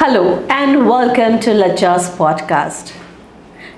Hello and welcome to LAJA's podcast.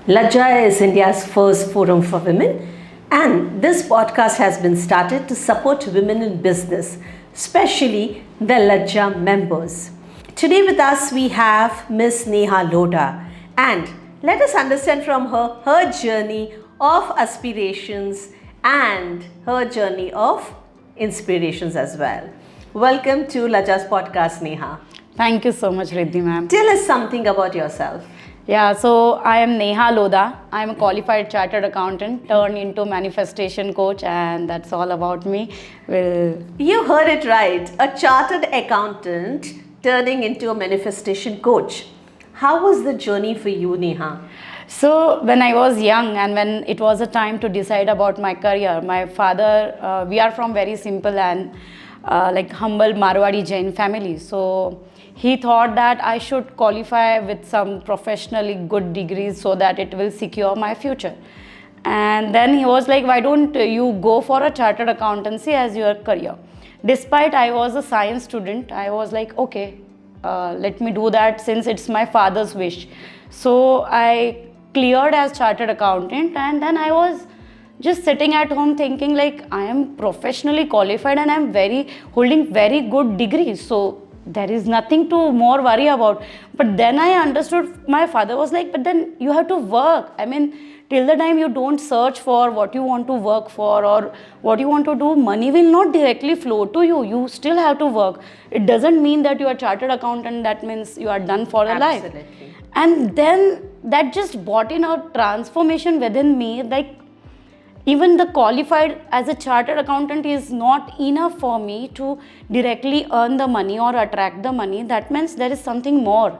LAJA is India's first forum for women, and this podcast has been started to support women in business, especially the LAJA members. Today with us we have Miss Neha Lodha, and let us understand from her journey of aspirations and her journey of inspirations as well. Welcome to LAJA's podcast, Neha. Thank you so much, Riddhi ma'am. Tell us something about yourself. Yeah, so I am Neha Lodha. I am a qualified chartered accountant turned into manifestation coach, and that's all about me. Well, You heard it right. A chartered accountant turning into a manifestation coach. How was the journey for you, Neha? so when I was young and when it was a time to decide about my career, my father, we are from very simple and like humble Marwadi Jain family. So he thought that I should qualify with some professionally good degrees so that it will secure my future. And then he was like, why don't you go for a chartered accountancy as your career? Despite I was a science student, I was like, okay, let me do that since it's my father's wish. So I cleared as chartered accountant, and then I was just sitting at home thinking like I am professionally qualified and I'm holding very good degrees. So there is nothing to more worry about. But then I understood, my father was like, but then you have to work. I mean, till the time you don't search for what you want to work for or what you want to do, money will not directly flow to you. You still have to work. It doesn't mean that you are chartered accountant, that means you are done for the life. Absolutely. And then that just brought in a transformation within me, like even the qualified as a chartered accountant is not enough for me to directly earn the money or attract the money. That means there is something more.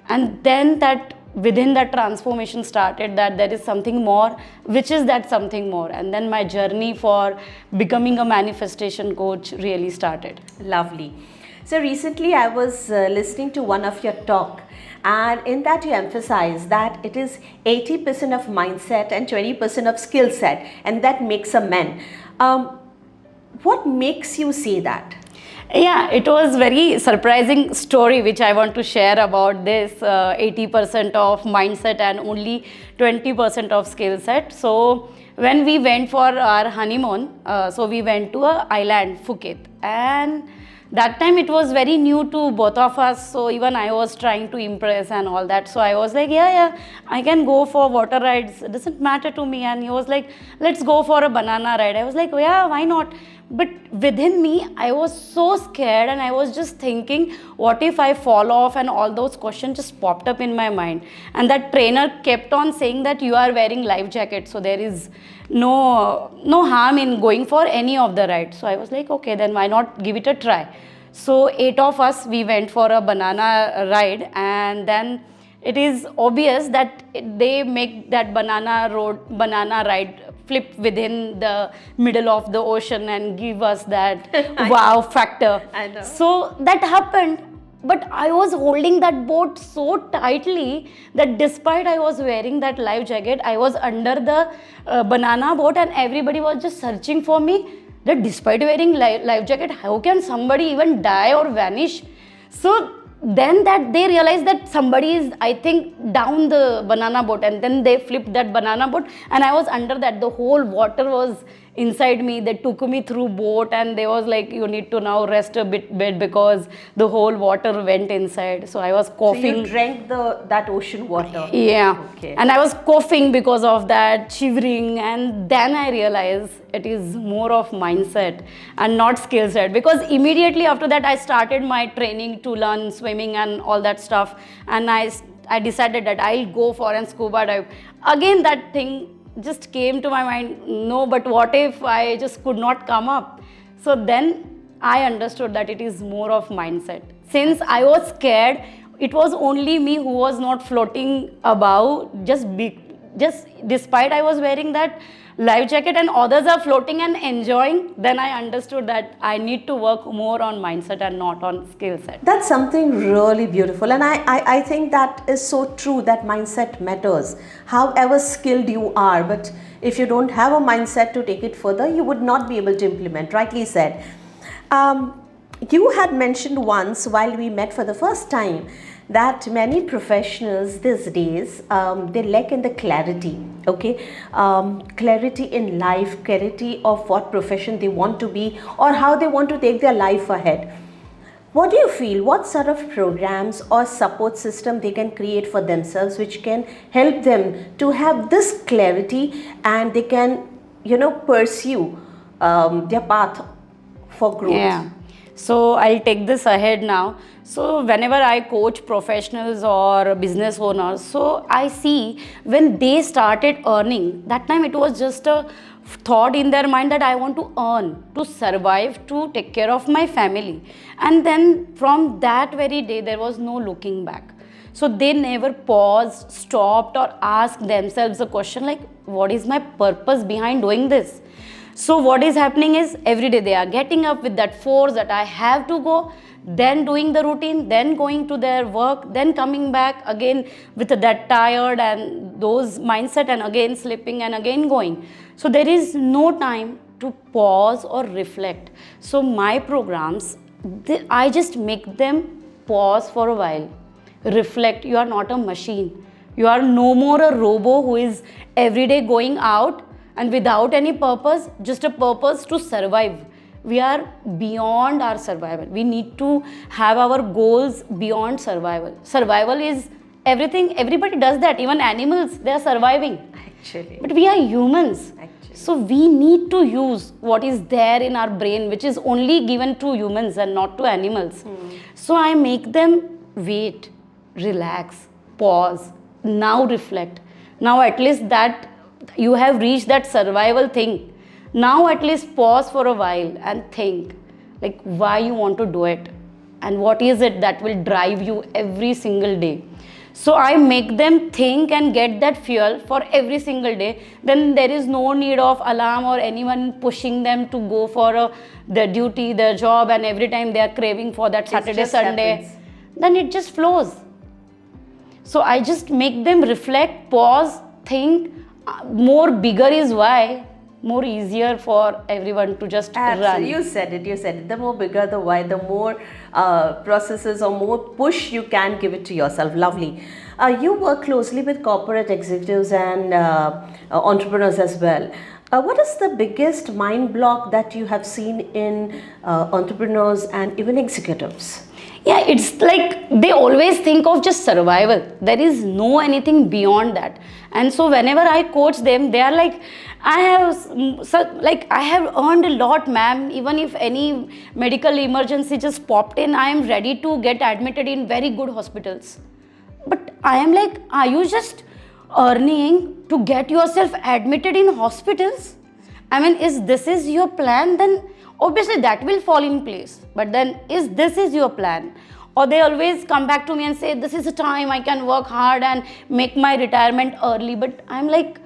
And then that within that transformation started, that there is something more, which is that something more. And then my journey for becoming a manifestation coach really started. Lovely. So recently I was listening to one of your talk, and in that you emphasize that it is 80% of mindset and 20% of skill set, and that makes a man. What makes you say that? Yeah, it was very surprising story which I want to share about this 80% of mindset and only 20% of skill set. So when we went for our honeymoon, so we went to a island, Phuket, and that time it was very new to both of us, so even I was trying to impress and all that. So I was like, yeah, I can go for water rides, it doesn't matter to me. And he was like, let's go for a banana ride. I was like, yeah, why not? But within me, I was so scared, and I was just thinking, what if I fall off? And all those questions just popped up in my mind. And that trainer kept on saying that you are wearing life jacket, so there is no harm in going for any of the rides. So I was like, okay, then why not give it a try? So 8 of us, we went for a banana ride, and then it is obvious that they make that banana ride flip within the middle of the ocean and give us that wow factor. I know. So that happened. But I was holding that boat so tightly that despite I was wearing that life jacket, I was under the banana boat, and everybody was just searching for me. That despite wearing life jacket, how can somebody even die or vanish? So then that they realized that somebody is, I think, down the banana boat, and then they flipped that banana boat, and I was under that. The whole water was inside me. They took me through boat, and they was like, you need to now rest a bit because the whole water went inside. So I was coughing. So you drank that ocean water. Yeah. Okay. And I was coughing because of that, shivering, and then I realized it is more of mindset and not skill set, because immediately after that I started my training to learn swimming and all that stuff, and I decided that I'll go for a scuba dive. Again that thing just came to my mind, no, but what if I just could not come up? So then I understood that it is more of mindset. Since I was scared, it was only me who was not floating above, just despite I was wearing that life jacket and others are floating and enjoying, then I understood that I need to work more on mindset and not on skill set. That's something really beautiful, and I think that is so true, that mindset matters. However skilled you are, but if you don't have a mindset to take it further, you would not be able to implement. Rightly said. You had mentioned once while we met for the first time that many professionals these days, they lack in the clarity, okay? Clarity in life, clarity of what profession they want to be or how they want to take their life ahead. What do you feel? What sort of programs or support system they can create for themselves which can help them to have this clarity and they can, pursue their path for growth? Yeah. So I'll take this ahead now. So whenever I coach professionals or business owners, so I see when they started earning, that time it was just a thought in their mind that I want to earn, to survive, to take care of my family. And then from that very day, there was no looking back. So they never paused, stopped, or asked themselves a question like, what is my purpose behind doing this? So what is happening is every day they are getting up with that force that I have to go, then doing the routine, then going to their work, then coming back again with that tired and those mindset and again sleeping and again going. So there is no time to pause or reflect. So my programs, I just make them pause for a while, reflect. You are not a machine. You are no more a robot who is every day going out and without any purpose, just a purpose to survive. We are beyond our survival. We need to have our goals beyond survival. Survival is everything. Everybody does that. Even animals, they are surviving. Actually. But we are humans. Actually. So we need to use what is there in our brain, which is only given to humans and not to animals. So I make them wait, relax, pause, now reflect. Now at least that you have reached that survival thing. Now at least pause for a while and think like why you want to do it and what is it that will drive you every single day. So I make them think and get that fuel for every single day. Then there is no need of alarm or anyone pushing them to go for their duty, their job, and every time they are craving for that Saturday, Sunday. Happens. Then it just flows. So I just make them reflect, pause, think. More bigger is why, more easier for everyone to just run. You said it. The more bigger the why, the more processes or more push you can give it to yourself. Lovely. You work closely with corporate executives and entrepreneurs as well. What is the biggest mind block that you have seen in entrepreneurs and even executives? Yeah, it's like they always think of just survival. There is no anything beyond that. And so whenever I coach them, they are like, I have earned a lot, ma'am. Even if any medical emergency just popped in, I am ready to get admitted in very good hospitals. But I am like, are you just earning to get yourself admitted in hospitals? I mean, this is your plan? Then obviously that will fall in place. But then this is your plan? Or they always come back to me and say, this is the time I can work hard and make my retirement early. But I'm like,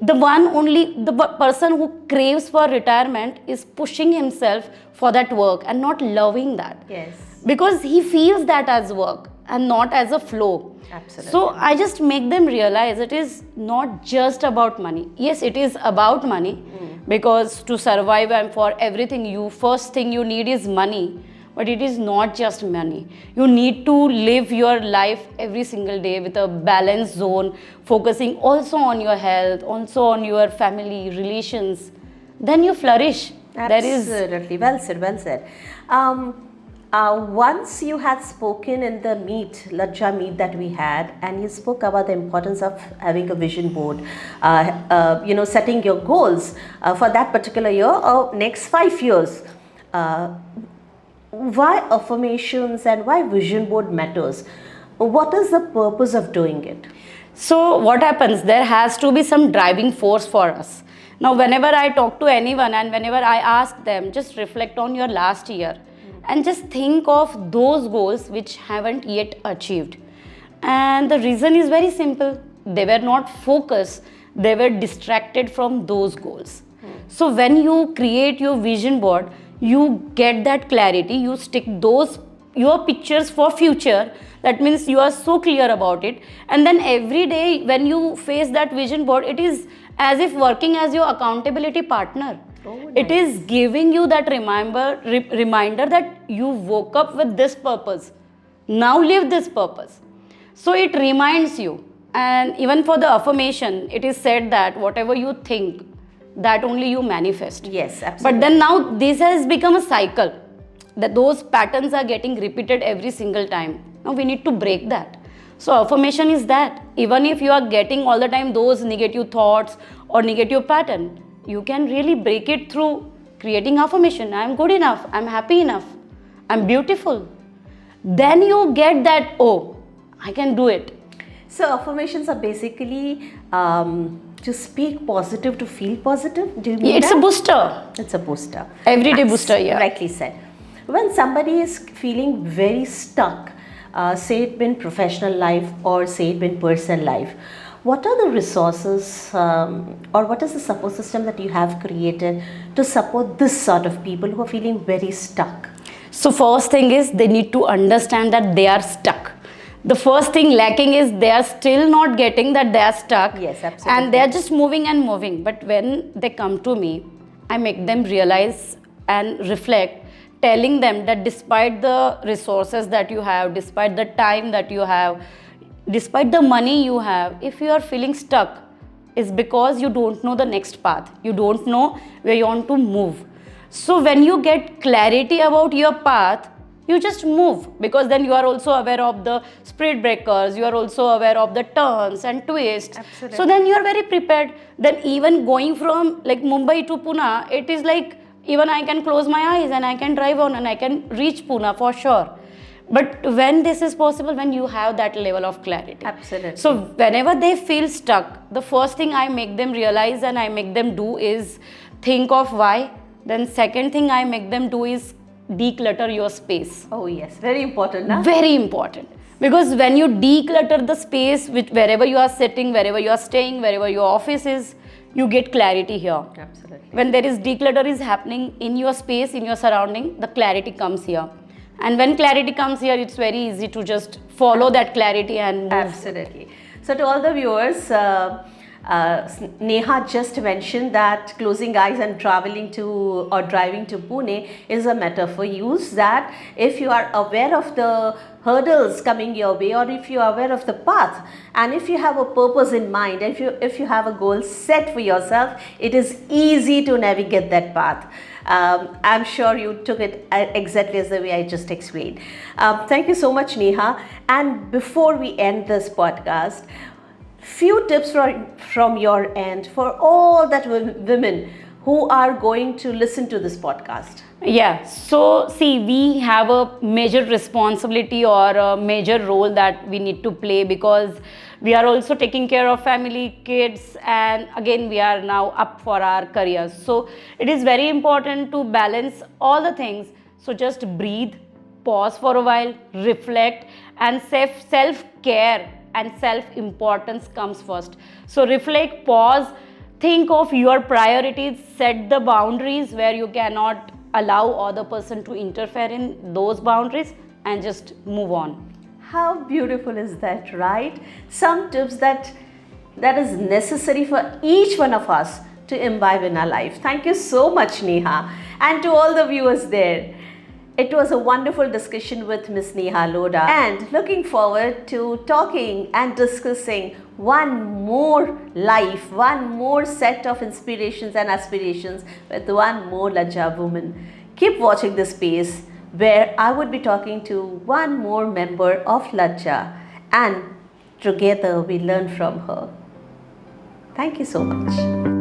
the person who craves for retirement is pushing himself for that work and not loving that. Yes. Because he feels that as work and not as a flow. Absolutely. So I just make them realize it is not just about money. Yes, it is about money because to survive and for everything, first thing you need is money. But it is not just money. You need to live your life every single day with a balanced zone, focusing also on your health, also on your family, relations. Then you flourish. Absolutely. Well said. Once you had spoken in the LAJA meet that we had, and you spoke about the importance of having a vision board, setting your goals for that particular year or next 5 years. Why affirmations and why vision board matters? What is the purpose of doing it? So what happens? There has to be some driving force for us. Now, whenever I talk to anyone and whenever I ask them, just reflect on your last year and just think of those goals which haven't yet achieved. And the reason is very simple. They were not focused. They were distracted from those goals. So when you create your vision board, you get that clarity, you stick your pictures for future. That means you are so clear about it. And then every day when you face that vision board, it is as if working as your accountability partner. Oh, nice. It is giving you that reminder that you woke up with this purpose. Now live this purpose. So it reminds you. And even for the affirmation, it is said that whatever you think, that only you manifest. Yes, absolutely. But then now this has become a cycle, that those patterns are getting repeated every single time. Now we need to break that. So affirmation is that even if you are getting all the time those negative thoughts or negative pattern, you can really break it through creating affirmation. I am good enough, I am happy enough, I am beautiful. Then you get that, oh, I can do it. So affirmations are basically to speak positive, to feel positive. Do you mean It's that? a booster. It's a booster. Everyday booster, yeah. Rightly said. When somebody is feeling very stuck, say it in professional life or say it in personal life, what are the resources or what is the support system that you have created to support this sort of people who are feeling very stuck? So first thing is they need to understand that they are stuck. The first thing lacking is they are still not getting that they are stuck. Yes, absolutely. And they are just moving and moving. But when they come to me, I make them realize and reflect, telling them that despite the resources that you have, despite the time that you have, despite the money you have, if you are feeling stuck, it's because you don't know the next path. You don't know where you want to move. So when you get clarity about your path, you just move, because then you are also aware of the spirit breakers, you are also aware of the turns and twists. Absolutely. So then you are very prepared. Then even going from like Mumbai to Pune, it is like even I can close my eyes and I can drive on and I can reach Pune for sure. But when this is possible, when you have that level of clarity. Absolutely. So whenever they feel stuck, the first thing I make them realize and I make them do is think of why. Then second thing I make them do is declutter your space. Oh yes, very important. Huh? Very important. Because when you declutter the space, which wherever you are sitting, wherever you are staying, wherever your office is, you get clarity here. Absolutely. When there is declutter is happening in your space, in your surrounding, the clarity comes here. And when clarity comes here, it's very easy to just follow that clarity and move. Absolutely. So to all the viewers, Neha just mentioned that closing eyes and traveling to or driving to Pune is a metaphor used, that if you are aware of the hurdles coming your way, or if you are aware of the path, and if you have a purpose in mind, if you have a goal set for yourself, it is easy to navigate that path. I'm sure you took it exactly as the way I just explained. Thank you so much, Neha. And before we end this podcast, few tips from your end for all that women who are going to listen to this podcast. Yeah, so see, we have a major responsibility or a major role that we need to play, because we are also taking care of family, kids, and again we are now up for our careers. So it is very important to balance all the things. So just breathe, pause for a while, reflect, and self-care and self-importance comes first. So reflect, pause, think of your priorities, set the boundaries where you cannot allow other person to interfere in those boundaries, and just move on. How beautiful is that, right? Some tips that is necessary for each one of us to imbibe in our life. Thank you so much, Neha. And to all the viewers there, it was a wonderful discussion with Miss Neha Lodha, and looking forward to talking and discussing one more life, one more set of inspirations and aspirations with one more LAJA woman. Keep watching this space where I would be talking to one more member of LAJA, and together we learn from her. Thank you so much.